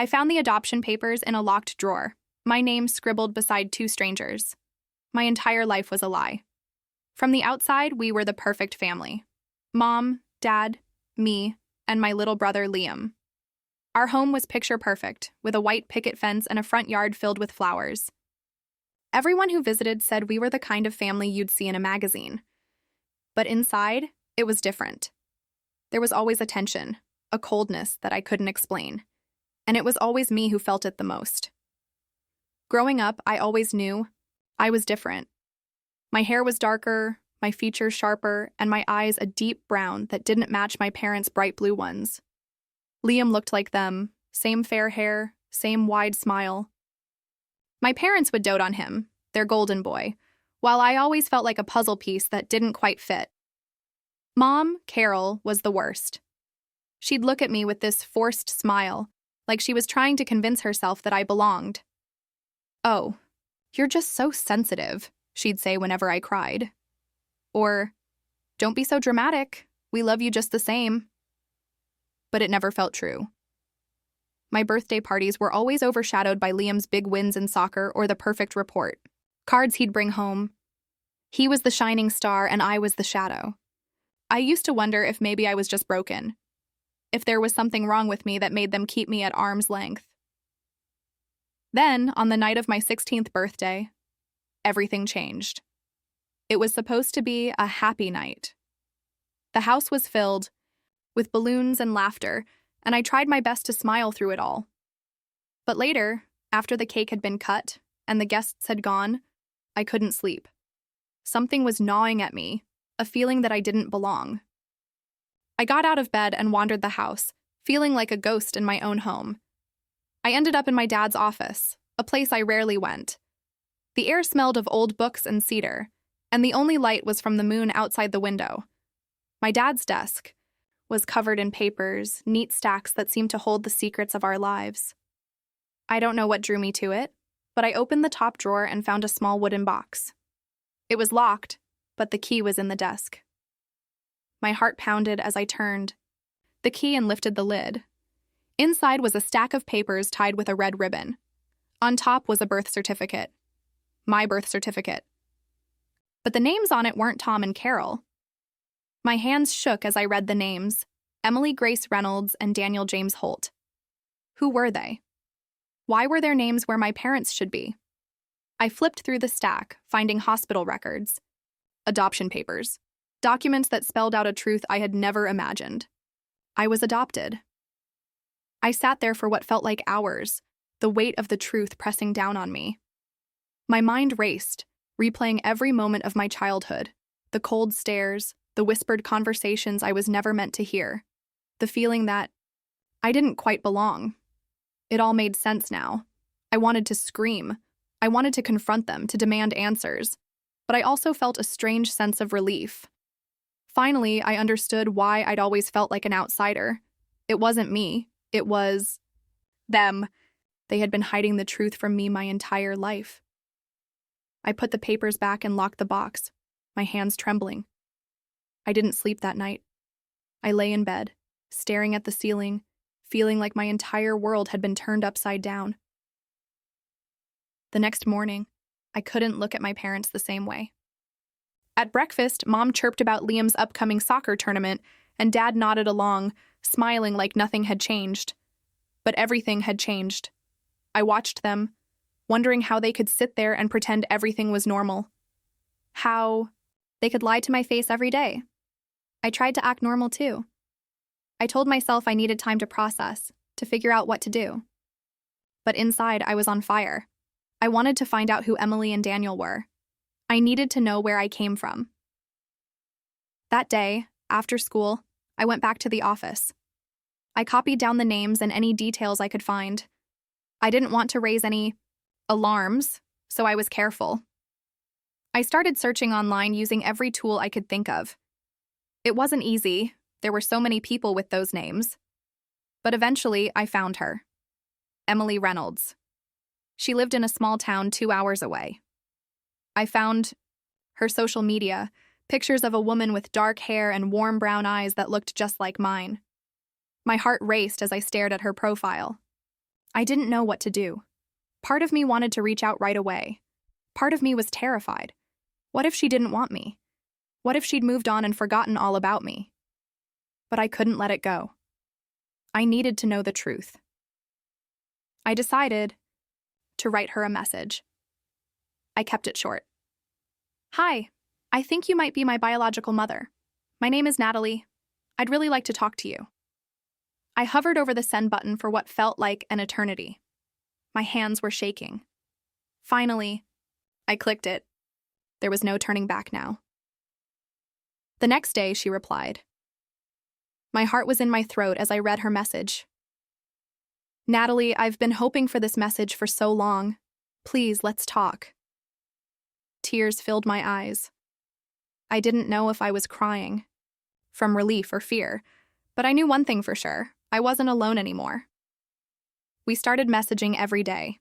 I found the adoption papers in a locked drawer, my name scribbled beside two strangers. My entire life was a lie. From the outside, we were the perfect family. Mom, Dad, me, and my little brother Liam. Our home was picture perfect, with a white picket fence and a front yard filled with flowers. Everyone who visited said we were the kind of family you'd see in a magazine. But inside, it was different. There was always a tension, a coldness that I couldn't explain. And it was always me who felt it the most. Growing up, I always knew I was different. My hair was darker, my features sharper, and my eyes a deep brown that didn't match my parents' bright blue ones. Liam looked like them, same fair hair, same wide smile. My parents would dote on him, their golden boy, while I always felt like a puzzle piece that didn't quite fit. Mom, Carol, was the worst. She'd look at me with this forced smile, like she was trying to convince herself that I belonged. "Oh, you're just so sensitive," she'd say whenever I cried. Or, "Don't be so dramatic, we love you just the same." But it never felt true. My birthday parties were always overshadowed by Liam's big wins in soccer or the perfect report, cards he'd bring home. He was the shining star and I was the shadow. I used to wonder if maybe I was just broken, if there was something wrong with me that made them keep me at arm's length. Then, on the night of my 16th birthday, everything changed. It was supposed to be a happy night. The house was filled with balloons and laughter, and I tried my best to smile through it all. But later, after the cake had been cut and the guests had gone, I couldn't sleep. Something was gnawing at me, a feeling that I didn't belong. I got out of bed and wandered the house, feeling like a ghost in my own home. I ended up in my dad's office, a place I rarely went. The air smelled of old books and cedar, and the only light was from the moon outside the window. My dad's desk was covered in papers, neat stacks that seemed to hold the secrets of our lives. I don't know what drew me to it, but I opened the top drawer and found a small wooden box. It was locked, but the key was in the desk. My heart pounded as I turned the key and lifted the lid. Inside was a stack of papers tied with a red ribbon. On top was a birth certificate. My birth certificate. But the names on it weren't Tom and Carol. My hands shook as I read the names, Emily Grace Reynolds and Daniel James Holt. Who were they? Why were their names where my parents should be? I flipped through the stack, finding hospital records, adoption papers, documents that spelled out a truth I had never imagined. I was adopted. I sat there for what felt like hours, the weight of the truth pressing down on me. My mind raced, replaying every moment of my childhood, the cold stares, the whispered conversations I was never meant to hear, the feeling that I didn't quite belong. It all made sense now. I wanted to scream. I wanted to confront them, to demand answers. But I also felt a strange sense of relief. Finally, I understood why I'd always felt like an outsider. It wasn't me. It was them. They had been hiding the truth from me my entire life. I put the papers back and locked the box, my hands trembling. I didn't sleep that night. I lay in bed, staring at the ceiling, feeling like my entire world had been turned upside down. The next morning, I couldn't look at my parents the same way. At breakfast, Mom chirped about Liam's upcoming soccer tournament, and Dad nodded along, smiling like nothing had changed. But everything had changed. I watched them, wondering how they could sit there and pretend everything was normal. How they could lie to my face every day. I tried to act normal too. I told myself I needed time to process, to figure out what to do. But inside, I was on fire. I wanted to find out who Emily and Daniel were. I needed to know where I came from. That day, after school, I went back to the office. I copied down the names and any details I could find. I didn't want to raise any alarms, so I was careful. I started searching online using every tool I could think of. It wasn't easy. There were so many people with those names. But eventually, I found her. Emily Reynolds. She lived in a small town 2 hours away. I found her social media, pictures of a woman with dark hair and warm brown eyes that looked just like mine. My heart raced as I stared at her profile. I didn't know what to do. Part of me wanted to reach out right away. Part of me was terrified. What if she didn't want me? What if she'd moved on and forgotten all about me? But I couldn't let it go. I needed to know the truth. I decided to write her a message. I kept it short. Hi, I think you might be my biological mother. My name is Natalie. I'd really like to talk to you. I hovered over the send button for what felt like an eternity. My hands were shaking. Finally, I clicked it. There was no turning back now. The next day, she replied. My heart was in my throat as I read her message. Natalie, I've been hoping for this message for so long. Please, let's talk. Tears filled my eyes. I didn't know if I was crying, from relief or fear, but I knew one thing for sure. I wasn't alone anymore. We started messaging every day.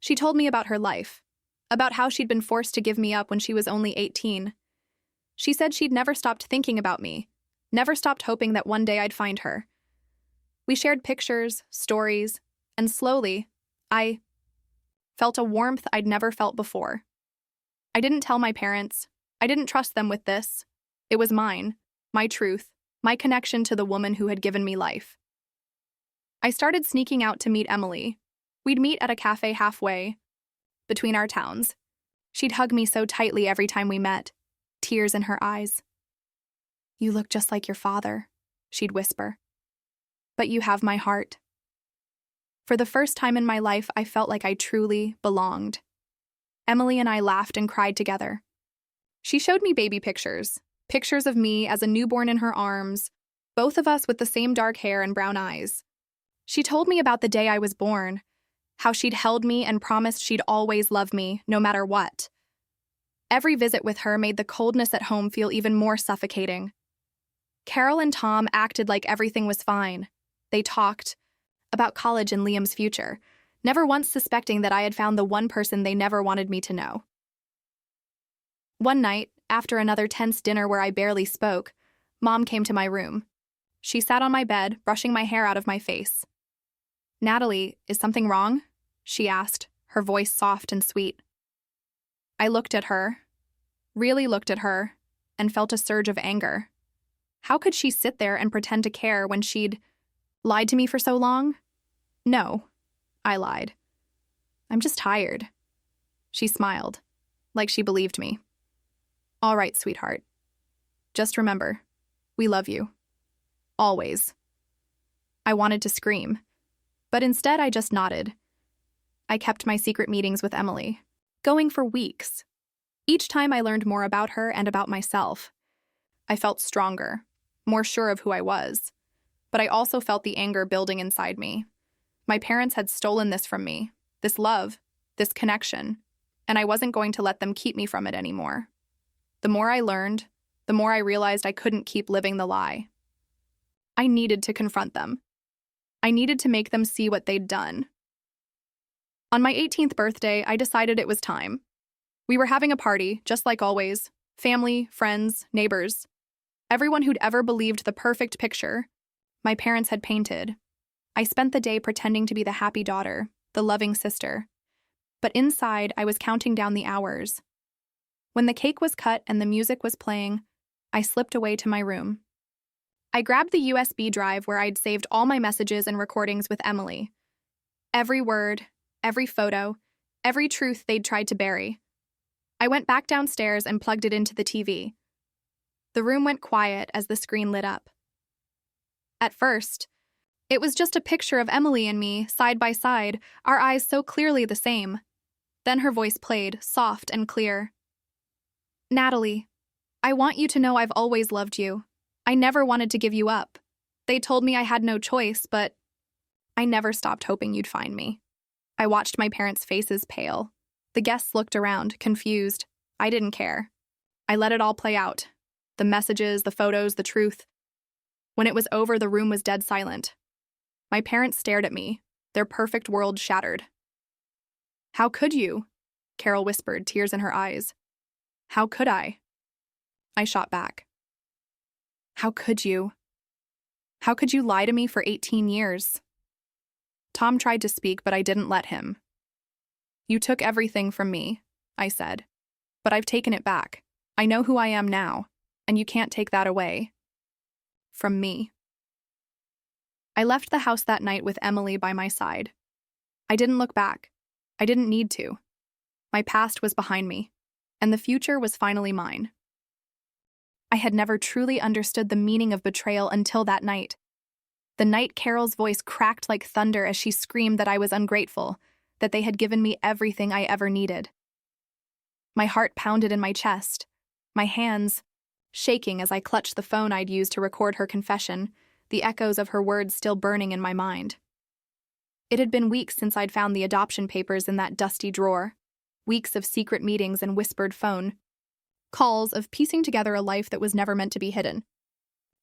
She told me about her life, about how she'd been forced to give me up when she was only 18. She said she'd never stopped thinking about me, never stopped hoping that one day I'd find her. We shared pictures, stories, and slowly, I felt a warmth I'd never felt before. I didn't tell my parents. I didn't trust them with this. It was mine, my truth, my connection to the woman who had given me life. I started sneaking out to meet Emily. We'd meet at a cafe halfway between our towns. She'd hug me so tightly every time we met, tears in her eyes. You look just like your father, she'd whisper. But you have my heart. For the first time in my life, I felt like I truly belonged. Emily and I laughed and cried together. She showed me baby pictures, pictures of me as a newborn in her arms, both of us with the same dark hair and brown eyes. She told me about the day I was born, how she'd held me and promised she'd always love me, no matter what. Every visit with her made the coldness at home feel even more suffocating. Carol and Tom acted like everything was fine. They talked about college and Liam's future, never once suspecting that I had found the one person they never wanted me to know. One night, after another tense dinner where I barely spoke, Mom came to my room. She sat on my bed, brushing my hair out of my face. Natalie, is something wrong? She asked, her voice soft and sweet. I looked at her, really looked at her, and felt a surge of anger. How could she sit there and pretend to care when she'd lied to me for so long? No, I lied. I'm just tired. She smiled, like she believed me. All right, sweetheart. Just remember, we love you. Always. I wanted to scream, but instead I just nodded. I kept my secret meetings with Emily, going for weeks. Each time I learned more about her and about myself. I felt stronger, more sure of who I was, but I also felt the anger building inside me. My parents had stolen this from me, this love, this connection, and I wasn't going to let them keep me from it anymore. The more I learned, the more I realized I couldn't keep living the lie. I needed to confront them. I needed to make them see what they'd done. On my 18th birthday, I decided it was time. We were having a party, just like always. Family, friends, neighbors. Everyone who'd ever believed the perfect picture my parents had painted. I spent the day pretending to be the happy daughter, the loving sister. But inside, I was counting down the hours. When the cake was cut and the music was playing, I slipped away to my room. I grabbed the USB drive where I'd saved all my messages and recordings with Emily. Every word, every photo, every truth they'd tried to bury. I went back downstairs and plugged it into the TV. The room went quiet as the screen lit up. At first, it was just a picture of Emily and me, side by side, our eyes so clearly the same. Then her voice played, soft and clear. Natalie, I want you to know I've always loved you. I never wanted to give you up. They told me I had no choice, but I never stopped hoping you'd find me. I watched my parents' faces pale. The guests looked around, confused. I didn't care. I let it all play out. The messages, the photos, the truth. When it was over, the room was dead silent. My parents stared at me, their perfect world shattered. How could you? Carol whispered, tears in her eyes. How could I? I shot back. How could you? How could you lie to me for 18 years? Tom tried to speak, but I didn't let him. You took everything from me, I said. But I've taken it back. I know who I am now, and you can't take that away. From me. I left the house that night with Emily by my side. I didn't look back. I didn't need to. My past was behind me, and the future was finally mine. I had never truly understood the meaning of betrayal until that night. The night Carol's voice cracked like thunder as she screamed that I was ungrateful, that they had given me everything I ever needed. My heart pounded in my chest, my hands shaking as I clutched the phone I'd used to record her confession, the echoes of her words still burning in my mind. It had been weeks since I'd found the adoption papers in that dusty drawer, weeks of secret meetings and whispered phone calls, of piecing together a life that was never meant to be hidden.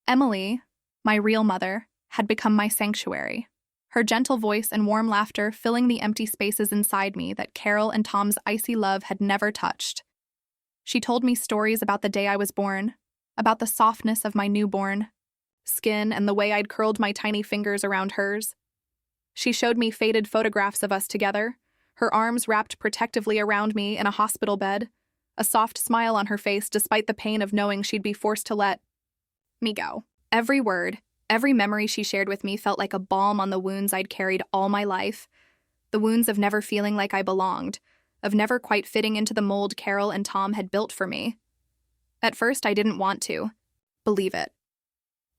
Emily, my real mother, had become my sanctuary, her gentle voice and warm laughter filling the empty spaces inside me that Carol and Tom's icy love had never touched. She told me stories about the day I was born, about the softness of my newborn skin and the way I'd curled my tiny fingers around hers. She showed me faded photographs of us together, her arms wrapped protectively around me in a hospital bed, a soft smile on her face despite the pain of knowing she'd be forced to let me go. Every word, every memory she shared with me felt like a balm on the wounds I'd carried all my life, the wounds of never feeling like I belonged, of never quite fitting into the mold Carol and Tom had built for me. At first, I didn't want to believe it.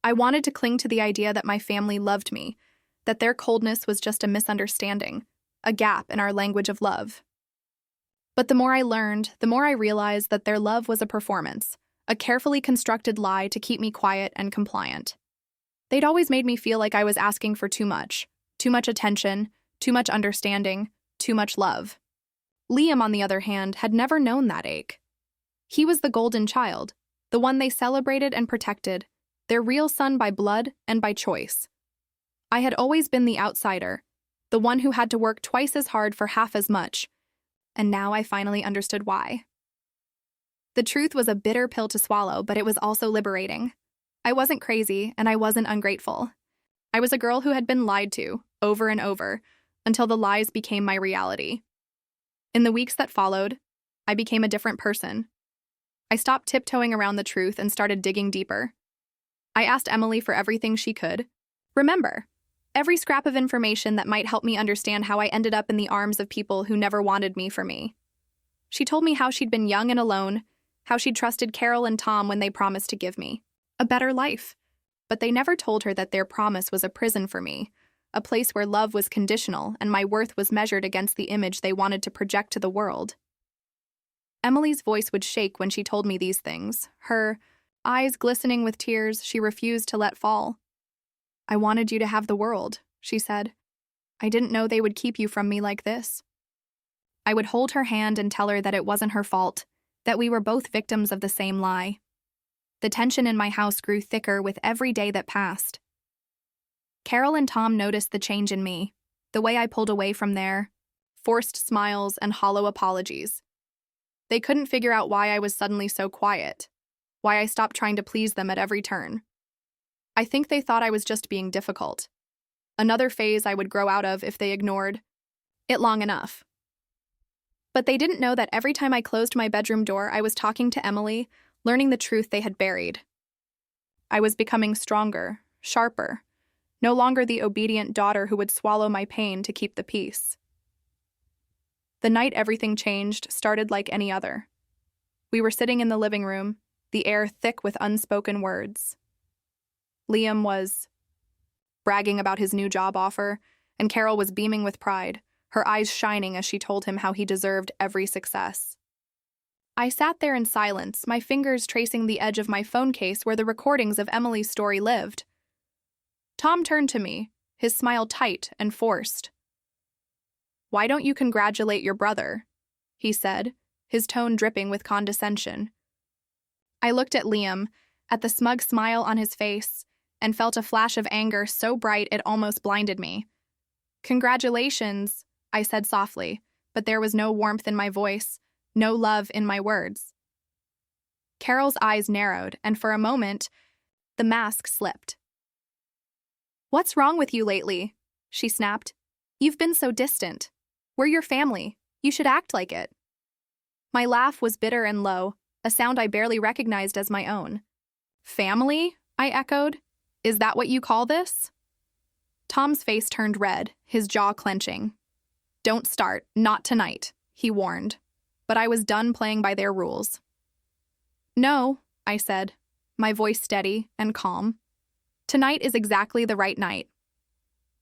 I wanted to cling to the idea that my family loved me, that their coldness was just a misunderstanding, a gap in our language of love. But the more I learned, the more I realized that their love was a performance, a carefully constructed lie to keep me quiet and compliant. They'd always made me feel like I was asking for too much attention, too much understanding, too much love. Liam, on the other hand, had never known that ache. He was the golden child, the one they celebrated and protected, their real son by blood and by choice. I had always been the outsider, the one who had to work twice as hard for half as much, and now I finally understood why. The truth was a bitter pill to swallow, but it was also liberating. I wasn't crazy, and I wasn't ungrateful. I was a girl who had been lied to, over and over, until the lies became my reality. In the weeks that followed, I became a different person. I stopped tiptoeing around the truth and started digging deeper. I asked Emily for everything she could. Remember, every scrap of information that might help me understand how I ended up in the arms of people who never wanted me for me. She told me how she'd been young and alone, how she'd trusted Carol and Tom when they promised to give me a better life. But they never told her that their promise was a prison for me, a place where love was conditional and my worth was measured against the image they wanted to project to the world. Emily's voice would shake when she told me these things, her eyes glistening with tears she refused to let fall. I wanted you to have the world, she said. I didn't know they would keep you from me like this. I would hold her hand and tell her that it wasn't her fault, that we were both victims of the same lie. The tension in my house grew thicker with every day that passed. Carol and Tom noticed the change in me, the way I pulled away from their forced smiles and hollow apologies. They couldn't figure out why I was suddenly so quiet, why I stopped trying to please them at every turn. I think they thought I was just being difficult. Another phase I would grow out of if they ignored it long enough. But they didn't know that every time I closed my bedroom door, I was talking to Emily, learning the truth they had buried. I was becoming stronger, sharper, no longer the obedient daughter who would swallow my pain to keep the peace. The night everything changed started like any other. We were sitting in the living room, the air thick with unspoken words. Liam was bragging about his new job offer, and Carol was beaming with pride, her eyes shining as she told him how he deserved every success. I sat there in silence, my fingers tracing the edge of my phone case where the recordings of Emily's story lived. Tom turned to me, his smile tight and forced. "Why don't you congratulate your brother?" he said, his tone dripping with condescension. I looked at Liam, at the smug smile on his face, and felt a flash of anger so bright it almost blinded me. "Congratulations," I said softly, but there was no warmth in my voice, no love in my words. Carol's eyes narrowed, and for a moment, the mask slipped. "What's wrong with you lately?" she snapped. You've been so distant. We're your family. You should act like it. My laugh was bitter and low, a sound I barely recognized as my own. Family? I echoed. Is that what you call this? Tom's face turned red, his jaw clenching. Don't start, not tonight, he warned. But I was done playing by their rules. No, I said, my voice steady and calm. Tonight is exactly the right night.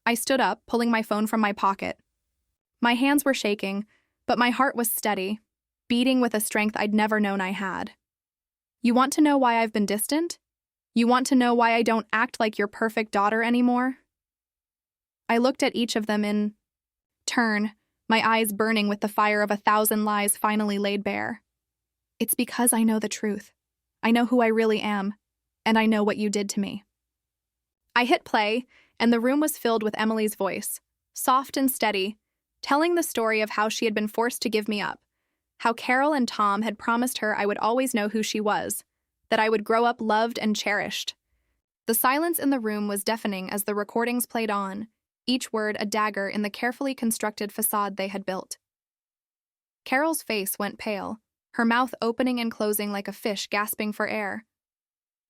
I stood up, pulling my phone from my pocket. My hands were shaking, but my heart was steady, beating with a strength I'd never known I had. You want to know why I've been distant? You want to know why I don't act like your perfect daughter anymore? I looked at each of them in turn, my eyes burning with the fire of 1,000 lies finally laid bare. It's because I know the truth. I know who I really am, and I know what you did to me. I hit play, and the room was filled with Emily's voice, soft and steady, telling the story of how she had been forced to give me up, how Carol and Tom had promised her I would always know who she was, that I would grow up loved and cherished. The silence in the room was deafening as the recordings played on, each word a dagger in the carefully constructed facade they had built. Carol's face went pale, her mouth opening and closing like a fish gasping for air.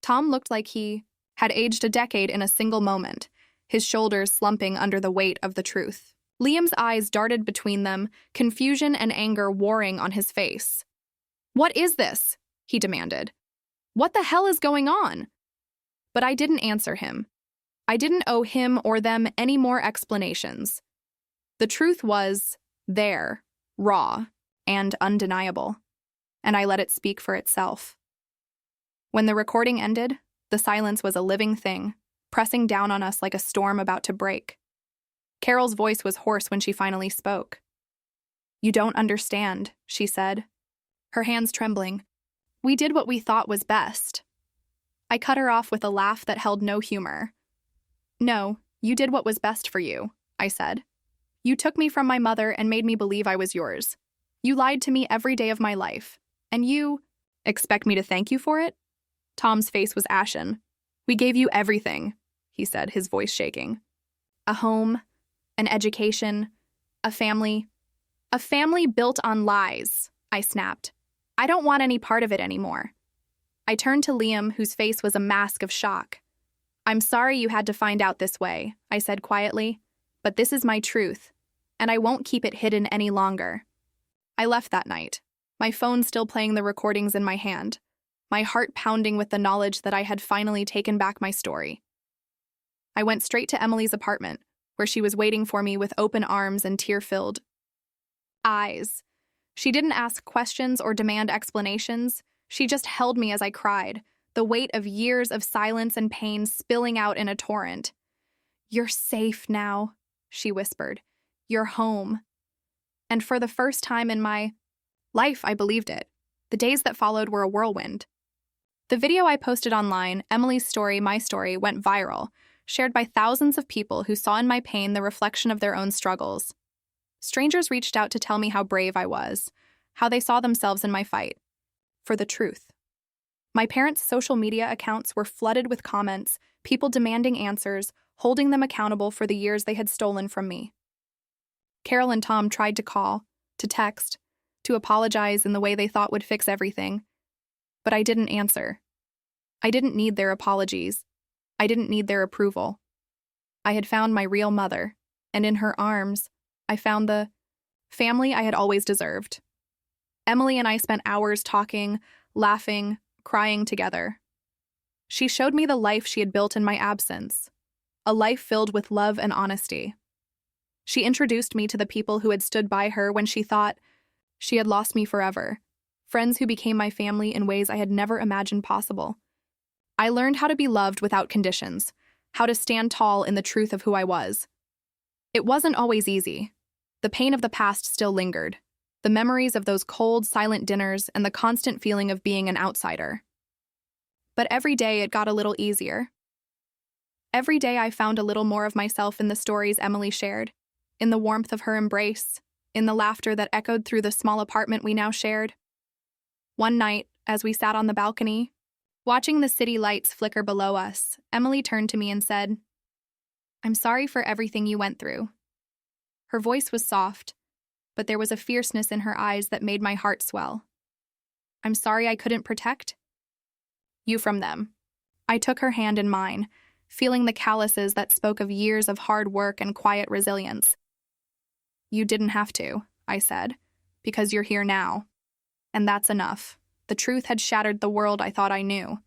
Tom looked like he had aged a decade in a single moment, his shoulders slumping under the weight of the truth. Liam's eyes darted between them, confusion and anger warring on his face. "What is this?" he demanded. "What the hell is going on?" But I didn't answer him. I didn't owe him or them any more explanations. The truth was there, raw, and undeniable, and I let it speak for itself. When the recording ended, the silence was a living thing, pressing down on us like a storm about to break. Carol's voice was hoarse when she finally spoke. "You don't understand," she said, her hands trembling. "We did what we thought was best." I cut her off with a laugh that held no humor. "No, you did what was best for you," I said. "You took me from my mother and made me believe I was yours. You lied to me every day of my life. And you expect me to thank you for it?" Tom's face was ashen. "We gave you everything," he said, his voice shaking. "A home, an education, a family built on lies," I snapped. "I don't want any part of it anymore." I turned to Liam, whose face was a mask of shock. "I'm sorry you had to find out this way," I said quietly, "but this is my truth, and I won't keep it hidden any longer." I left that night, my phone still playing the recordings in my hand, my heart pounding with the knowledge that I had finally taken back my story. I went straight to Emily's apartment, where she was waiting for me with open arms and tear-filled eyes. She didn't ask questions or demand explanations. She just held me as I cried, the weight of years of silence and pain spilling out in a torrent. "You're safe now," she whispered. "You're home." And for the first time in my life, I believed it. The days that followed were a whirlwind. The video I posted online, Emily's Story, My Story, went viral, shared by thousands of people who saw in my pain the reflection of their own struggles. Strangers reached out to tell me how brave I was, how they saw themselves in my fight for the truth. My parents' social media accounts were flooded with comments, people demanding answers, holding them accountable for the years they had stolen from me. Carol and Tom tried to call, to text, to apologize in the way they thought would fix everything, but I didn't answer. I didn't need their apologies. I didn't need their approval. I had found my real mother, and in her arms, I found the family I had always deserved. Emily and I spent hours talking, laughing, crying together. She showed me the life she had built in my absence, a life filled with love and honesty. She introduced me to the people who had stood by her when she thought she had lost me forever, friends who became my family in ways I had never imagined possible. I learned how to be loved without conditions, how to stand tall in the truth of who I was. It wasn't always easy. The pain of the past still lingered, the memories of those cold, silent dinners and the constant feeling of being an outsider. But every day it got a little easier. Every day I found a little more of myself in the stories Emily shared, in the warmth of her embrace, in the laughter that echoed through the small apartment we now shared. One night, as we sat on the balcony, watching the city lights flicker below us, Emily turned to me and said, "I'm sorry for everything you went through." Her voice was soft, but there was a fierceness in her eyes that made my heart swell. I'm sorry I couldn't protect you from them. I took her hand in mine, feeling the calluses that spoke of years of hard work and quiet resilience. You didn't have to, I said, because you're here now. And that's enough. The truth had shattered the world I thought I knew.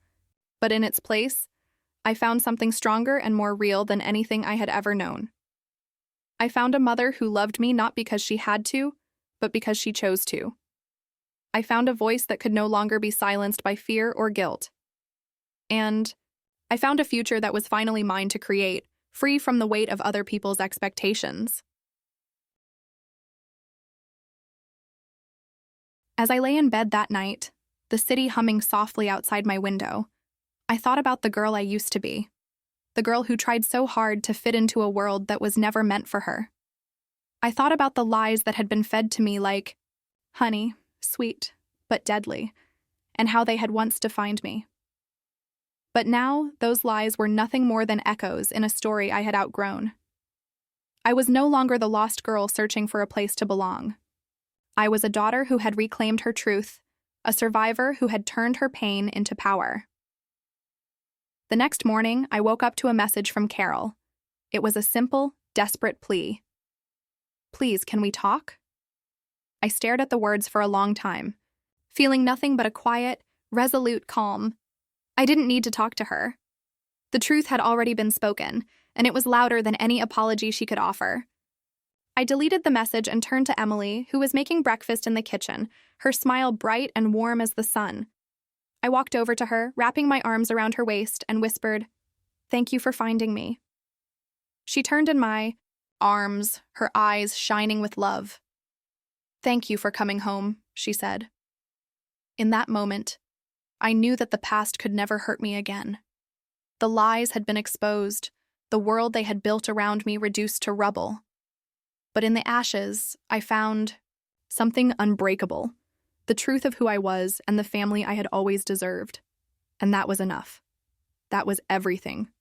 But in its place, I found something stronger and more real than anything I had ever known. I found a mother who loved me not because she had to, but because she chose to. I found a voice that could no longer be silenced by fear or guilt. And I found a future that was finally mine to create, free from the weight of other people's expectations. As I lay in bed that night, the city humming softly outside my window, I thought about the girl I used to be, the girl who tried so hard to fit into a world that was never meant for her. I thought about the lies that had been fed to me like honey, sweet, but deadly, and how they had once defined me. But now, those lies were nothing more than echoes in a story I had outgrown. I was no longer the lost girl searching for a place to belong. I was a daughter who had reclaimed her truth, a survivor who had turned her pain into power. The next morning, I woke up to a message from Carol. It was a simple, desperate plea. Please, can we talk? I stared at the words for a long time, feeling nothing but a quiet, resolute calm. I didn't need to talk to her. The truth had already been spoken, and it was louder than any apology she could offer. I deleted the message and turned to Emily, who was making breakfast in the kitchen, her smile bright and warm as the sun. I walked over to her, wrapping my arms around her waist, and whispered, "Thank you for finding me." She turned in my arms, her eyes shining with love. "Thank you for coming home," she said. In that moment, I knew that the past could never hurt me again. The lies had been exposed, the world they had built around me reduced to rubble. But in the ashes, I found something unbreakable, the truth of who I was and the family I had always deserved. And that was enough. That was everything.